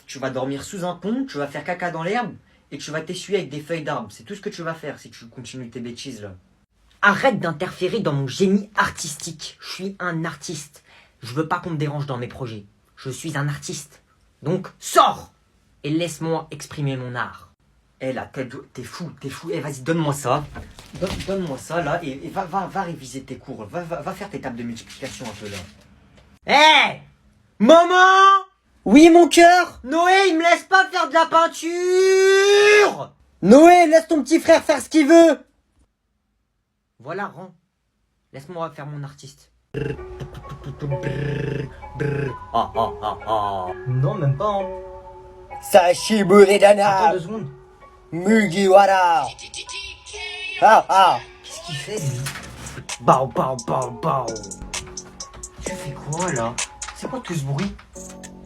Tu vas dormir sous un pont, tu vas faire caca dans l'herbe et tu vas t'essuyer avec des feuilles d'arbre. C'est tout ce que tu vas faire si tu continues tes bêtises là. Arrête d'interférer dans mon génie artistique. Je suis un artiste. Je veux pas qu'on me dérange dans mes projets. Je suis un artiste. Donc, sors et laisse-moi exprimer mon art. Eh là, t'es fou. Eh vas-y, donne-moi ça. Donne-moi ça là et va réviser tes cours. Va faire tes tables de multiplication un peu là. Eh maman! Oui, mon cœur? Noé, il me laisse pas faire de la peinture! Noé, laisse ton petit frère faire ce qu'il veut! Voilà, rends. Laisse-moi faire mon artiste. Non, même pas. Hein. Sashiburidana. Attends 2 secondes. Mugiwara. Qu'est-ce qu'il fait, lui? Bao. Tu fais quoi, là? C'est quoi tout ce bruit?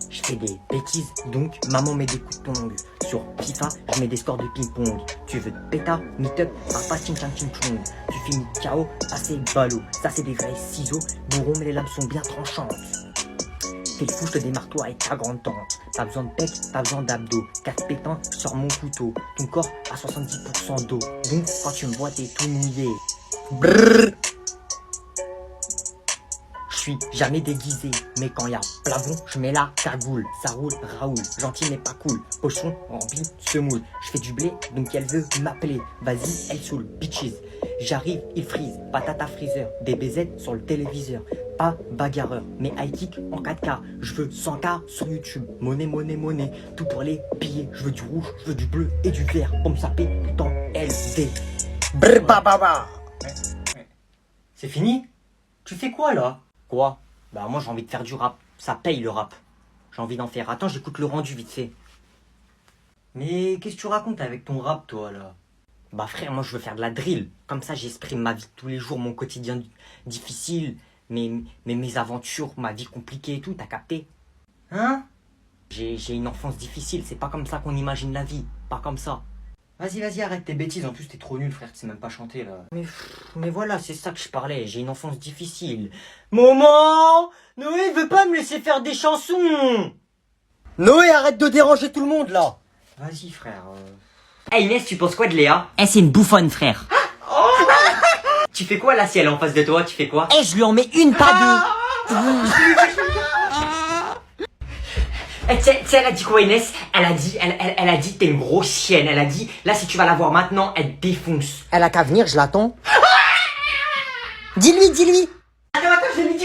Je fais des bêtises, donc maman met des coups de tongs. Sur FIFA, je mets des scores de ping-pong. Tu veux péta, meet-up, papa ching chang ching chong. Tu finis KO, assez ballot. Ça c'est des vrais ciseaux, bourron mais les lames sont bien tranchantes. Fais le fou, je te démarre toi et ta grande tante. Pas besoin de pec, pas besoin d'abdos. 4 pétins, je sors mon couteau. Ton corps à 70% d'eau. Donc quand tu me vois, t'es tout mouillé. Brrr. Je suis jamais déguisé, mais quand y a plafond, je mets la cagoule. Ça roule, Raoul, gentil mais pas cool. Pochon rempli, semoule. Je fais du blé, donc elle veut m'appeler. Vas-y, elle saoule, bitches. J'arrive, il freeze, patate à freezer. Des BZ sur le téléviseur. Pas bagarreur, mais high kick en 4K. Je veux 100K sur YouTube. Monnaie. Tout pour les billets. Je veux du rouge, je veux du bleu et du vert. Pour me saper dans LD. Brr baba. C'est fini? Tu fais quoi là? Quoi? Bah moi j'ai envie de faire du rap. Ça paye le rap. J'ai envie d'en faire. Attends, j'écoute le rendu vite fait. Mais qu'est-ce que tu racontes avec ton rap toi là? Bah frère, moi je veux faire de la drill. Comme ça j'exprime ma vie de tous les jours, mon quotidien difficile, mes aventures, ma vie compliquée et tout, t'as capté? Hein? J'ai une enfance difficile, c'est pas comme ça qu'on imagine la vie. Pas comme ça. Vas-y, arrête tes bêtises. En plus, t'es trop nul, frère. Tu sais même pas chanter, là. Mais voilà, c'est ça que je parlais. J'ai une enfance difficile. Maman! Noé veut pas me laisser faire des chansons! Noé, arrête de déranger tout le monde, là. Vas-y, frère. Hey, Inès, tu penses quoi de Léa? Eh, c'est une bouffonne, frère. Tu fais quoi, là, si elle est en face de toi? Tu fais quoi? Eh, je lui en mets une, pas deux. Tu sais, elle a dit quoi, Inès? Elle a dit, t'es une grosse chienne. Elle a dit, là, si tu vas la voir maintenant, elle te défonce. Elle a qu'à venir, je l'attends. Dis-lui. Attends, je vais lui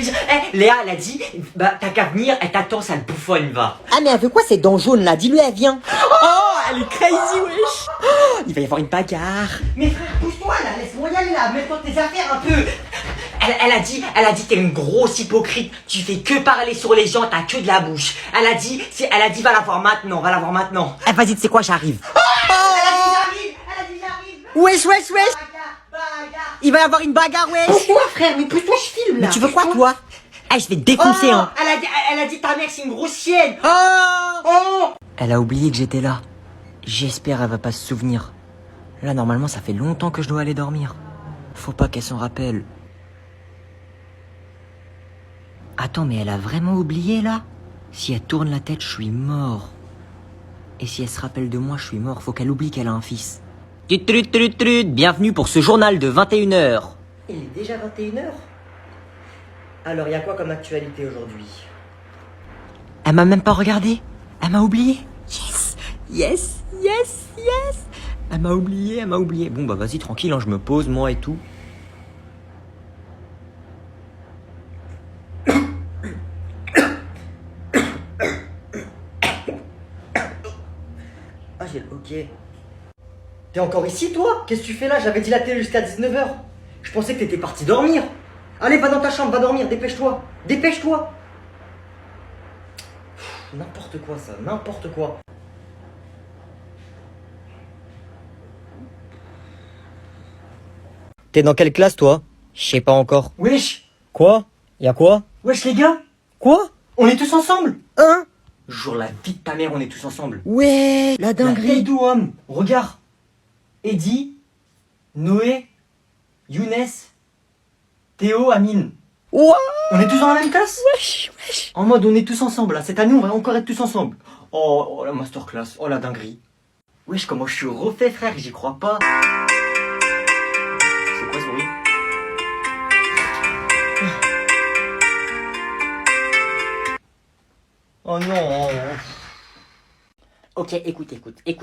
dire. Eh, Léa, elle a dit, bah, t'as qu'à venir, elle t'attend, ça le bouffonne, va. Ah, mais elle veut quoi, ces dents jaunes, là? Dis-lui, elle vient. Oh, elle est crazy, wesh. Oh, il va y avoir une bagarre. Mais frère, pousse-toi, là, laisse-moi y aller, là. Mets-toi tes affaires un peu. Elle a dit, t'es une grosse hypocrite. Tu fais que parler sur les gens, t'as que de la bouche. Elle a dit, va la voir maintenant. Eh, vas-y, tu sais quoi, j'arrive. Oh, elle a dit, j'arrive. Wesh. Bagarre. Il va y avoir une bagarre, wesh. Pousse-toi, frère, mais pousse-toi, je filme, là. Mais tu veux quoi, toi? Eh, je vais te défoncer, hein. Elle a dit, ta mère, c'est une grosse chienne. Oh. Elle a oublié que j'étais là. J'espère elle va pas se souvenir. Là, normalement, ça fait longtemps que je dois aller dormir. Faut pas qu'elle s'en rappelle. Attends, mais elle a vraiment oublié, là? Si elle tourne la tête, je suis mort. Et si elle se rappelle de moi, je suis mort. Faut qu'elle oublie qu'elle a un fils. Bienvenue pour ce journal de 21h. Il est déjà 21h? Alors, il y a quoi comme actualité aujourd'hui? Elle m'a même pas regardé. Elle m'a oublié. Yes. Elle m'a oublié. Bon, bah vas-y, tranquille, hein, je me pose, moi et tout. Ah, j'ai le hockey. T'es encore ici, toi? Qu'est-ce que tu fais là? J'avais dit la télé jusqu'à 19h. Je pensais que t'étais parti dormir. Allez, va dans ta chambre, va dormir, dépêche-toi. N'importe quoi, ça, n'importe quoi. T'es dans quelle classe, toi? Je sais pas encore. Wesh! Quoi? Y'a quoi? Wesh, les gars! Quoi? On est tous ensemble! Hein? Jure la vie de ta mère, on est tous ensemble. Ouais, la La dinguerie. tête du homme, regarde. Eddie, Noé, Younes, Théo, Amine. Ouah. On est tous dans la même classe? Wesh, wesh. En mode, on est tous ensemble, là. Cette année, on va encore être tous ensemble. Oh, la masterclass. Oh, la dinguerie. Wesh, comment je suis refait, frère. J'y crois pas. C'est quoi ce bruit? Oh non. Ok, écoute,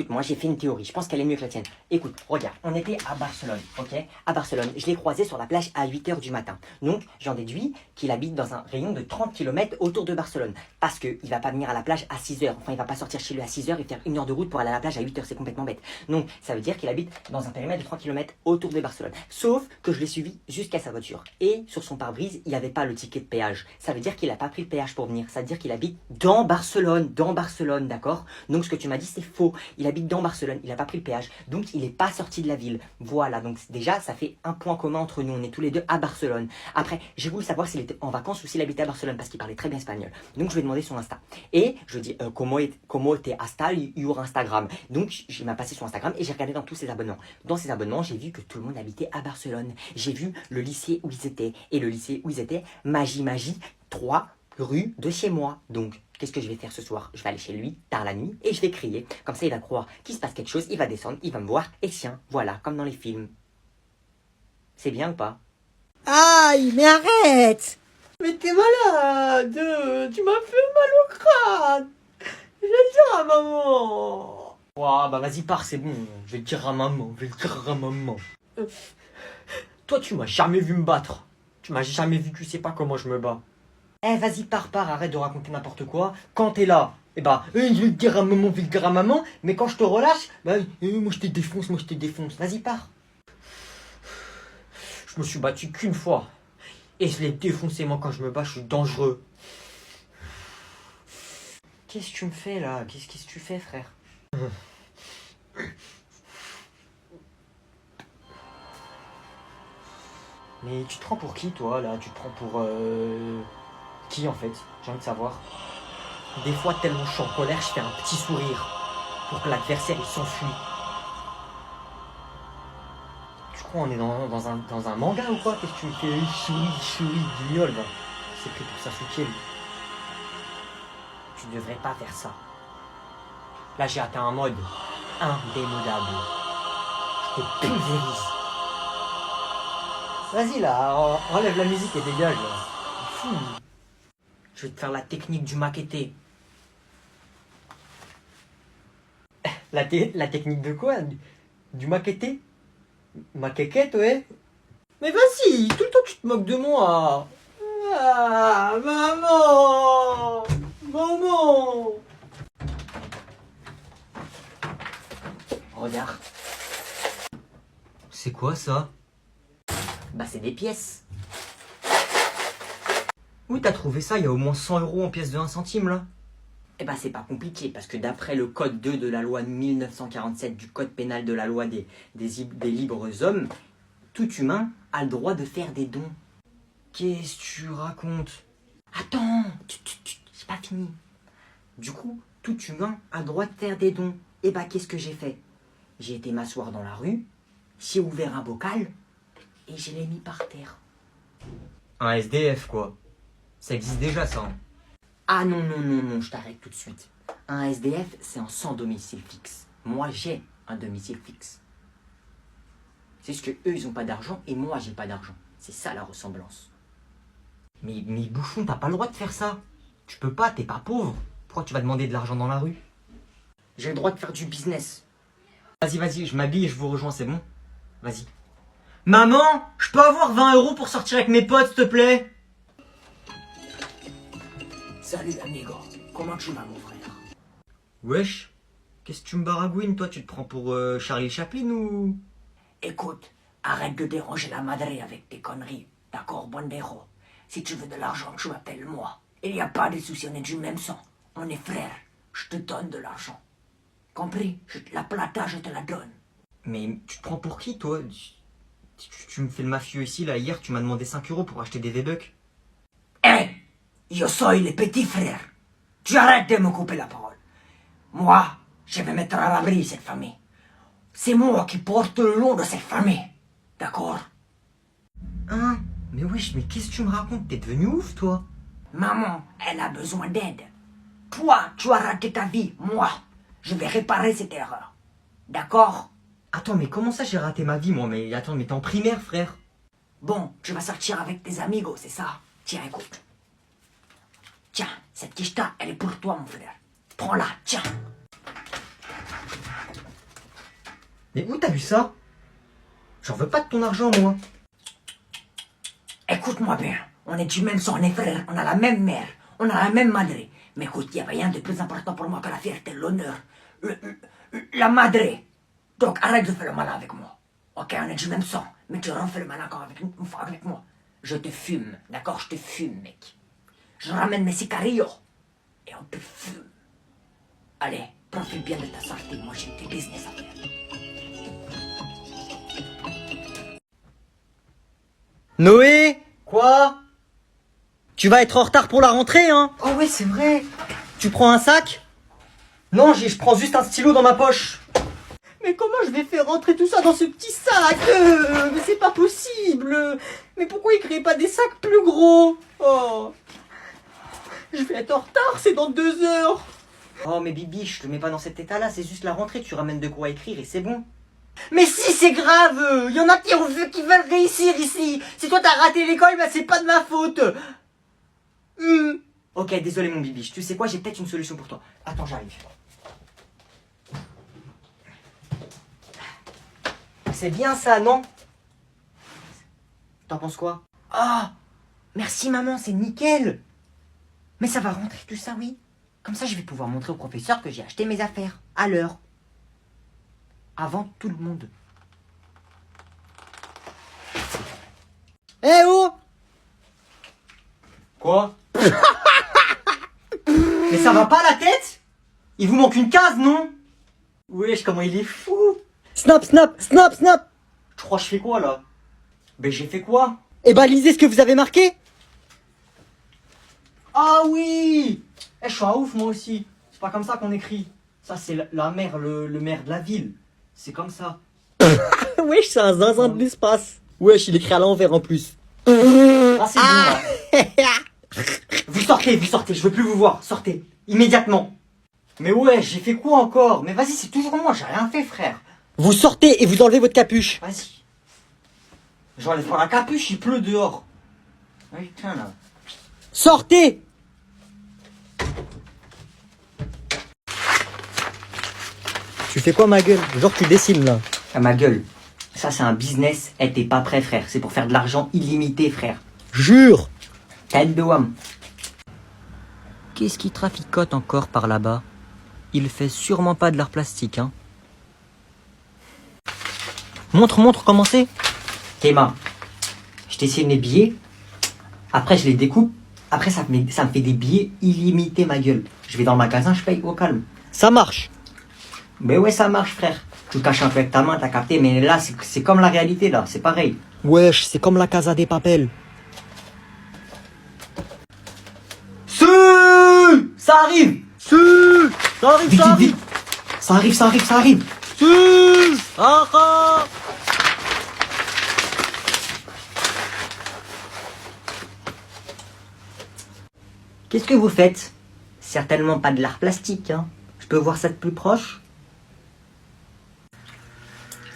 moi j'ai fait une théorie, je pense qu'elle est mieux que la tienne. Écoute, regarde, on était à Barcelone, ok? À Barcelone, je l'ai croisé sur la plage à 8h du matin. Donc, j'en déduis qu'il habite dans un rayon de 30 km autour de Barcelone. Parce qu'il va pas venir à la plage à 6h. Enfin, il va pas sortir chez lui à 6h et faire 1 heure de route pour aller à la plage à 8h, c'est complètement bête. Donc, ça veut dire qu'il habite dans un périmètre de 30 km autour de Barcelone. Sauf que je l'ai suivi jusqu'à sa voiture. Et sur son pare-brise, il n'y avait pas le ticket de péage. Ça veut dire qu'il a pas pris le péage pour venir. Ça veut dire qu'il habite dans Barcelone, d'accord? Donc, ce que tu m'as dit, c'est faux. Il habite dans Barcelone, il n'a pas pris le péage, donc il n'est pas sorti de la ville. Voilà, donc déjà, ça fait un point commun entre nous. On est tous les deux à Barcelone. Après, j'ai voulu savoir s'il était en vacances ou s'il habitait à Barcelone, parce qu'il parlait très bien espagnol. Donc, je lui ai demandé son Insta. Et je lui ai dit, comment était Insta, your Instagram. Donc, il m'a passé son Instagram et j'ai regardé dans tous ses abonnements. Dans ses abonnements, j'ai vu que tout le monde habitait à Barcelone. J'ai vu le lycée où ils étaient. Et le lycée où ils étaient, Magie, 3 rue de chez moi. Donc, qu'est-ce que je vais faire ce soir? Je vais aller chez lui, tard la nuit, et je vais crier. Comme ça, il va croire qu'il se passe quelque chose, il va descendre, il va me voir, et tiens, voilà, comme dans les films. C'est bien ou pas? Aïe, mais arrête. Mais t'es malade. Tu m'as fait mal au crâne. Je vais le dire à maman. Ouah, bah vas-y, pars, c'est bon. Je vais le dire à maman, Toi, tu m'as jamais vu me battre. Tu m'as jamais vu, tu sais pas comment je me bats. Eh, vas-y, pars, arrête de raconter n'importe quoi. Quand t'es là, eh bah, je vais le dire à maman, mais quand je te relâche, bah, moi je te défonce. Vas-y, pars. Je me suis battu qu'une fois. Et je l'ai défoncé, moi, quand je me bats, je suis dangereux. Qu'est-ce que tu me fais, là? Qu'est-ce que tu fais, frère? Mais tu te prends pour qui, toi, là? Tu te prends pour... Qui, en fait? J'ai envie de savoir. Des fois, tellement je suis en colère, je fais un petit sourire pour que l'adversaire, il s'enfuit. Tu crois on est dans un manga ou quoi? Qu'est-ce que tu me fais? Chouri, guignol, va. C'est pris pour Sasuke, lui. Tu devrais pas faire ça. Là, j'ai atteint un mode indémodable. Je te pulvérise. Vas-y, là, enlève la musique et dégage, là. Fou. Je vais te faire la technique du maquetté. La technique de quoi? Du maquetté? Maquequette, ouais. Mais vas-y, tout le temps tu te moques de moi. Ah, maman. Regarde. C'est quoi ça? Bah c'est des pièces. Où t'as trouvé ça? Il y a au moins 100 € en pièces de 1 centime là. Eh ben c'est pas compliqué parce que d'après le code 2 de la loi 1947 du code pénal de la loi des libres hommes, tout humain a le droit de faire des dons. Qu'est-ce que tu racontes? Attends, c'est pas fini. Du coup, tout humain a le droit de faire des dons. Eh ben qu'est-ce que j'ai fait? J'ai été m'asseoir dans la rue, j'ai ouvert un bocal et je l'ai mis par terre. Un SDF quoi. Ça existe déjà ça. Hein. Ah non, je t'arrête tout de suite. Un SDF, c'est un sans domicile fixe. Moi, j'ai un domicile fixe. C'est juste que eux, ils ont pas d'argent et moi, j'ai pas d'argent. C'est ça la ressemblance. Mais bouffon, t'as pas le droit de faire ça. Tu peux pas, t'es pas pauvre. Pourquoi tu vas demander de l'argent dans la rue? J'ai le droit de faire du business. Vas-y, je m'habille et je vous rejoins, c'est bon? Vas-y. Maman, je peux avoir 20 € pour sortir avec mes potes, s'il te plaît? Salut amigo, comment tu vas mon frère? Wesh, qu'est-ce que tu me baragouines, toi? Tu te prends pour Charlie Chaplin ou... Écoute, arrête de déranger la madre avec tes conneries, d'accord, Bondero? Si tu veux de l'argent, tu m'appelles moi. Il n'y a pas de souci, on est du même sang. On est frères, je te donne de l'argent. Compris? La plata, je te la donne. Mais tu te prends pour qui, toi? Tu me fais le mafieux ici, là, hier, tu m'as demandé 5 € pour acheter des V-Bucks. Hé, yo soy le petit frère. Tu arrêtes de me couper la parole. Moi, je vais mettre à l'abri cette famille. C'est moi qui porte le nom de cette famille. D'accord? Hein? Mais wesh, mais qu'est-ce que tu me racontes? T'es devenu ouf, toi? Maman, elle a besoin d'aide. Toi, tu as raté ta vie. Moi, je vais réparer cette erreur. D'accord? Attends, mais comment ça j'ai raté ma vie, moi? Mais attends, mais t'es en primaire, frère. Bon, tu vas sortir avec tes amigos, c'est ça? Tiens, écoute. Tiens, cette quicheta, elle est pour toi, mon frère. Prends-la, tiens. Mais où t'as vu ça? J'en veux pas de ton argent, moi. Écoute-moi bien, on est du même sang, on est frères, on a la même mère, on a la même madre. Mais écoute, il n'y a rien de plus important pour moi que la fierté, l'honneur, la madre. Donc arrête de faire le malin avec moi. Ok, on est du même sang, mais tu refais le malin encore une fois avec moi. Je te fume, d'accord? Je te fume, mec. Je ramène mes sicarillos et on te fume. Allez, profite bien de ta sortie, moi j'ai des business à faire. Noé? Quoi? Tu vas être en retard pour la rentrée, hein? Oh ouais, c'est vrai. Tu prends un sac? Non, je prends juste un stylo dans ma poche. Mais comment je vais faire rentrer tout ça dans ce petit sac? Mais c'est pas possible. Mais pourquoi ils créent pas des sacs plus gros? Oh. Je vais être en retard, c'est dans 2 heures. Oh, mais Bibi, je te mets pas dans cet état-là, c'est juste la rentrée, tu ramènes de quoi écrire et c'est bon. Mais si, c'est grave. Il y en a qui veulent réussir ici. Si toi t'as raté l'école, bah c'est pas de ma faute. Ok, désolé mon Bibi, tu sais quoi, j'ai peut-être une solution pour toi. Attends, j'arrive. C'est bien ça, non? T'en penses quoi? Ah, merci maman, c'est nickel. Mais ça va rentrer tout ça, oui. Comme ça, je vais pouvoir montrer au professeur que j'ai acheté mes affaires à l'heure. Avant tout le monde. Eh oh! Quoi? Mais ça va pas la tête? Il vous manque une case, non? Wesh, comment il est fou! Snap, snap, snap, snap! Tu crois que je fais quoi là? Ben j'ai fait quoi? Eh ben, lisez ce que vous avez marqué. Ah oui! Eh, je suis un ouf moi aussi. C'est pas comme ça qu'on écrit. Ça c'est la mère, le maire de la ville. C'est comme ça. Wesh, c'est un zinzin de l'espace. Wesh, il écrit à l'envers en plus. Ah c'est bon là. Vous sortez, je veux plus vous voir. Sortez, immédiatement. Mais ouais, j'ai fait quoi encore? Mais vas-y, c'est toujours moi, j'ai rien fait frère. Vous sortez et vous enlevez votre capuche. Vas-y. J'enlève pas la capuche, il pleut dehors. Oui, putain là. Sortez! Tu fais quoi ma gueule? Genre tu dessines là. À ma gueule. Ça c'est un business, et t'es pas prêt frère. C'est pour faire de l'argent illimité frère. Jure! Tête de wam. Qu'est-ce qui traficote encore par là-bas? Il fait sûrement pas de l'art plastique, hein. Montre, comment c'est? Théma, je dessine les billets. Après je les découpe. Après ça me fait des billets illimités ma gueule. Je vais dans le magasin, je paye au calme. Ça marche. Mais ouais ça marche frère. Tu le caches un peu avec ta main, t'as capté. Mais là c'est comme la réalité là, c'est pareil. Wesh, c'est comme la Casa des Papel. Ça arrive. Ça arrive, Vite, vite, vite. Ça arrive. Qu'est-ce que vous faites? Certainement pas de l'art plastique, hein. Je peux voir ça de plus proche?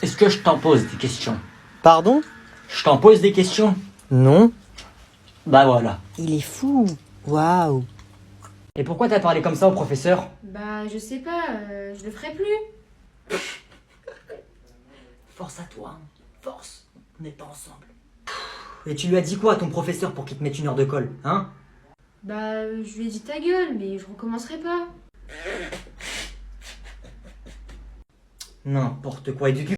Est-ce que je t'en pose des questions? Pardon? Je t'en pose des questions? Non. Bah voilà. Il est fou. Waouh. Et pourquoi t'as parlé comme ça au professeur? Bah, je sais pas, je le ferai plus. Force à toi, hein. Force. On n'est pas ensemble. Et tu lui as dit quoi à ton professeur pour qu'il te mette une heure de colle, hein? Bah, je lui ai dit ta gueule, mais je recommencerai pas. N'importe quoi. Et depuis